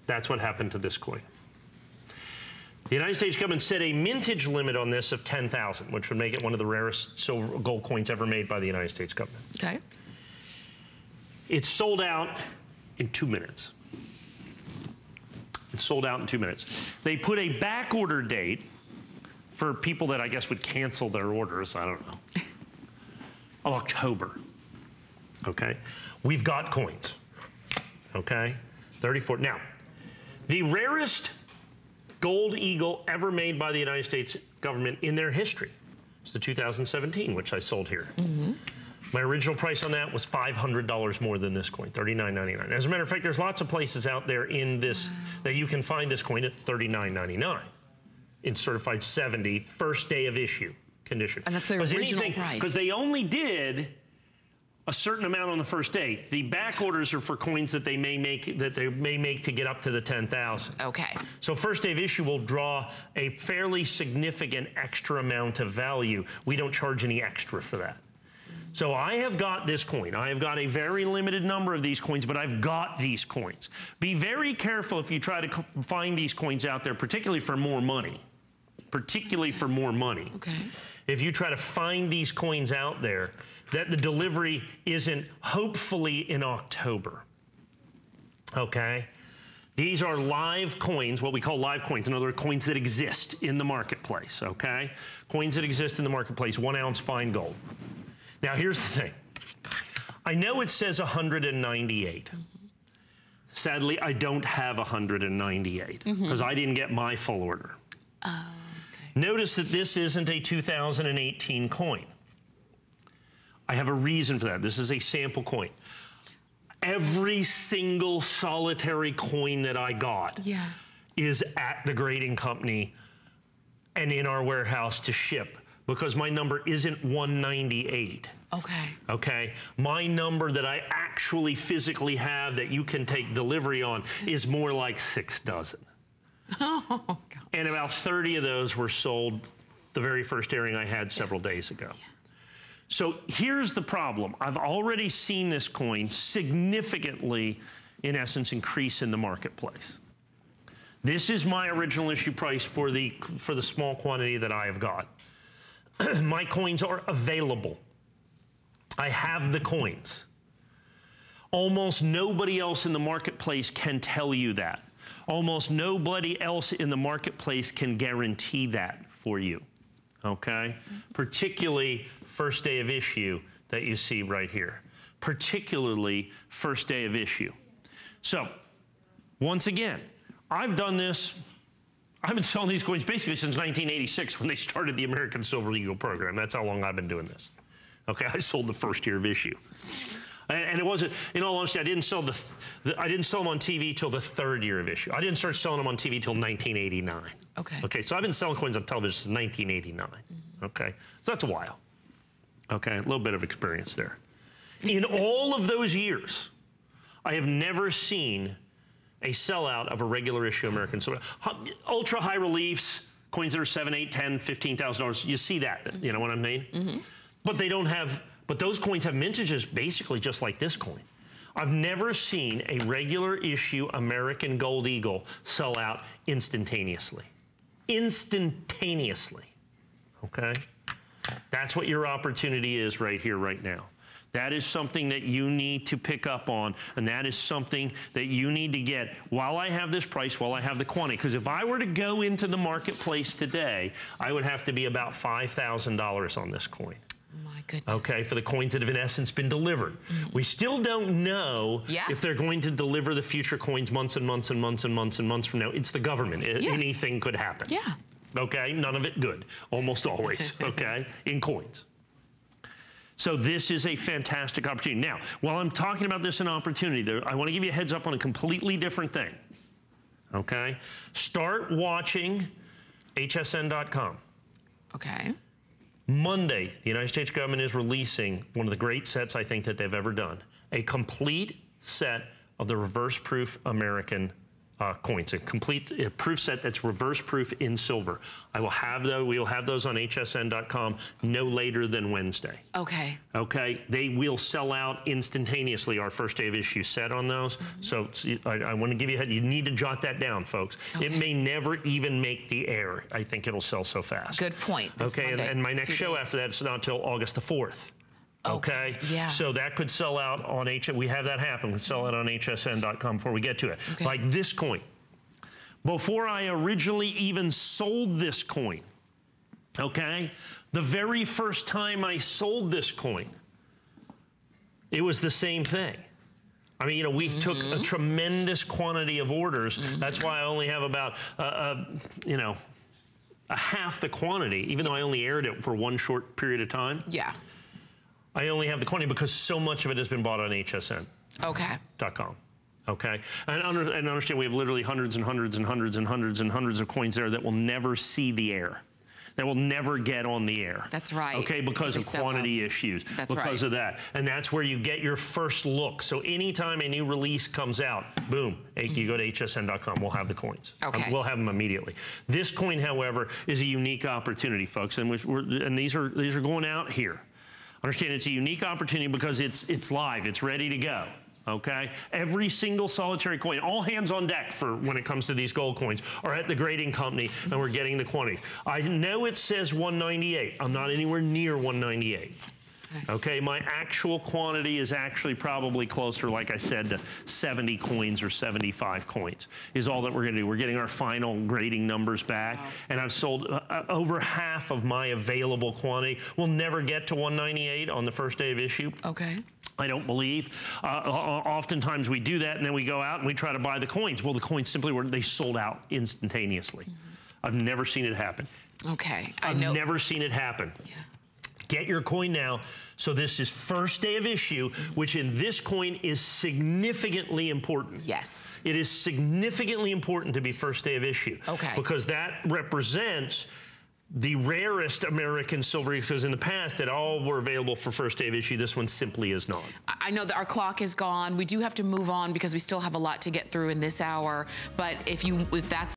That's what happened to this coin. The United States government set a mintage limit on this of 10,000, which would make it one of the rarest silver gold coins ever made by the United States government. Okay. It sold out in 2 minutes. It sold out in 2 minutes. They put a back order date for people that I guess would cancel their orders, I don't know, of October, okay? We've got coins, okay? 34, now, the rarest gold eagle ever made by the United States government in their history is the 2017, which I sold here. My original price on that was $500 more than this coin, $39.99. As a matter of fact, there's lots of places out there in this that you can find this coin at $39.99. In certified 70, first day of issue condition. And that's their original price. Because they only did a certain amount on the first day. The back orders are for coins that they may make to get up to the 10,000. Okay. So first day of issue will draw a fairly significant extra amount of value. We don't charge any extra for that. So I have got this coin. I have got a very limited number of these coins, but I've got these coins. Be very careful if you try to find these coins out there, particularly for more money. Particularly for more money. Okay. If you try to find these coins out there, that the delivery isn't hopefully in October. Okay? These are live coins, what we call live coins. In other words, coins that exist in the marketplace, okay? Coins that exist in the marketplace, 1 ounce fine gold. Now, here's the thing. I know it says 198. Sadly, I don't have 198 because I didn't get my full order. Okay. Notice that this isn't a 2018 coin. I have a reason for that. This is a sample coin. Every single solitary coin that I got is at the grading company and in our warehouse to ship, because my number isn't 198. Okay. Okay? My number that I actually physically have that you can take delivery on is more like 6 dozen. Oh, gosh. And about 30 of those were sold the very first airing I had several days ago. So here's the problem. I've already seen this coin significantly, in essence, increase in the marketplace. This is my original issue price for the small quantity that I have got. My coins are available. I have the coins. Almost nobody else in the marketplace can tell you that. Almost nobody else in the marketplace can guarantee that for you, okay? Particularly first day of issue that you see right here. Particularly first day of issue. So, once again, I've done this. I've been selling these coins basically since 1986 when they started the American Silver Eagle program. That's how long I've been doing this. Okay, I sold the first year of issue. And it wasn't, in all honesty, I didn't sell them on TV till the 3rd year of issue. I didn't start selling them on TV till 1989. Okay. Okay, so I've been selling coins on television since 1989. Okay, so that's a while. Okay, a little bit of experience there. In all of those years, I have never seen a sellout of a regular issue American Silver. Ultra high reliefs, coins that are $7,000, $8,000, $15,000. You see that, you know what I mean? But they don't have. But those coins have mintages basically just like this coin. I've never seen a regular issue American Gold Eagle sell out instantaneously. Instantaneously, okay? That's what your opportunity is right here, right now. That is something that you need to pick up on, and that is something that you need to get while I have this price, while I have the quantity. Because if I were to go into the marketplace today, I would have to be about $5,000 on this coin. My goodness. Okay, for the coins that have in essence been delivered. We still don't know if they're going to deliver the future coins months and months and months and months and months from now. It's the government. Anything could happen. Okay, none of it good. Almost always, okay, in coins. So this is a fantastic opportunity. Now, while I'm talking about this an opportunity, I want to give you a heads up on a completely different thing. Okay? Start watching hsn.com. Okay. Monday, the United States government is releasing one of the great sets I think that they've ever done. A complete set of the reverse proof American coins, a complete proof set that's reverse proof in silver. I will have those. We will have those on hsn.com no later than Wednesday. Okay. Okay, they will sell out instantaneously, our first day of issue set on those. So I want to give you a head. You need to jot that down, folks. Okay. It may never even make the air. I think it'll sell so fast. Good point. This Okay, Monday, and my next show days. after that is not until August the 4th. Okay. Yeah. So that could sell out on we have that happen. We sell it on hsn.com before we get to it. Okay. Like this coin. Before I originally even sold this coin, okay, the very first time I sold this coin, it was the same thing. I mean, you know, we took a tremendous quantity of orders. That's why I only have about, you know, a half the quantity, even though I only aired it for one short period of time. Yeah. I only have the quantity because so much of it has been bought on hsn.com. Okay. Okay, and understand we have literally hundreds and hundreds and hundreds and hundreds and hundreds of coins there that will never see the air, that will never get on the air. That's right. Okay, because of they sell quantity issues, That's because right. of that. And that's where you get your first look. So anytime a new release comes out, boom, you go to hsn.com, we'll have the coins. Okay. We'll have them immediately. This coin, however, is a unique opportunity, folks, and these are going out here. Understand it's a unique opportunity because it's live, it's ready to go. Okay, every single solitary coin, all hands on deck for when it comes to these gold coins, are at the grading company, and we're getting the quantities. I know it says 198. I'm not anywhere near 198. Okay, my actual quantity is actually probably closer, like I said, to 70 coins or 75 coins is all that we're going to do. We're getting our final grading numbers back, and I've sold over half of my available quantity. We'll never get to 198 on the first day of issue. Okay. I don't believe. Oftentimes we do that, and then we go out and we try to buy the coins. Well, the coins simply they sold out instantaneously. I've never seen it happen. Okay. I've never seen it happen. Yeah. Get your coin now. So this is first day of issue, which in this coin is significantly important. Yes. It is significantly important to be first day of issue. Okay. Because that represents the rarest American silver, because in the past that all were available for first day of issue. This one simply is not. I know that our clock is gone. We do have to move on because we still have a lot to get through in this hour. But if that's